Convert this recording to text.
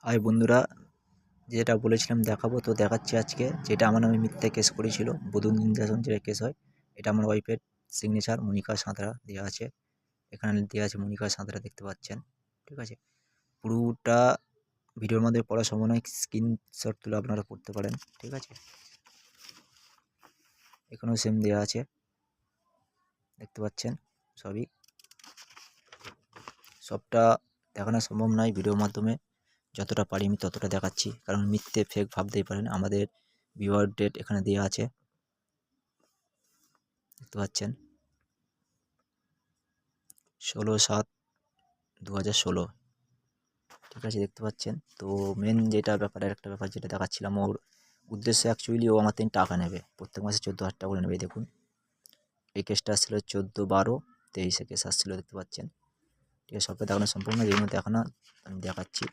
High বন্ধুরা, যেটা বলেছিলাম দেখাবো তো দেখাচ্ছি আজকে। যেটা আমার নামে মিথ্যা কেস করেছিল বধূ নির্যাতন যেটা কেস হয়, এটা আমার ওয়াইফের সিগনেচার মনিকা সাঁতরা দেওয়া আছে। এখানে দেওয়া আছে মনিকা সাঁতরা, দেখতে পাচ্ছেন। ঠিক আছে, পুরোটা ভিডিওর মধ্যে পড়া সম্ভব নয়, স্ক্রিনশট তুলে আপনারা পড়তে পারেন। ঠিক আছে, এখানেও সেম দেওয়া আছে, দেখতে পাচ্ছেন। সবটা দেখানো সম্ভব নয় ভিডিওর মাধ্যমে, যতটা পারি আমি ততটা দেখাচ্ছি, কারণ মিথ্যে ফেক ভাবতেই পারেন। আমাদের বিবাহ ডেট এখানে দেওয়া আছে, দেখতে পাচ্ছেন, 16/7/2016। ঠিক আছে, দেখতে পাচ্ছেন। তো মেন যেটা ব্যাপার, একটা ব্যাপার যেটা দেখাচ্ছিলাম, ওর উদ্দেশ্য অ্যাকচুয়ালি ও আমার থেকে টাকা নেবে, প্রত্যেক মাসে 14,000 টাকা করে নেবে। দেখুন, এই কেসটা আসছিল 14/12/23 কেস আসছিল, দেখতে পাচ্ছেন। ঠিক আছে, সবটা দেখানো সম্পূর্ণ, যেগুলো দেখানো আমি দেখাচ্ছি।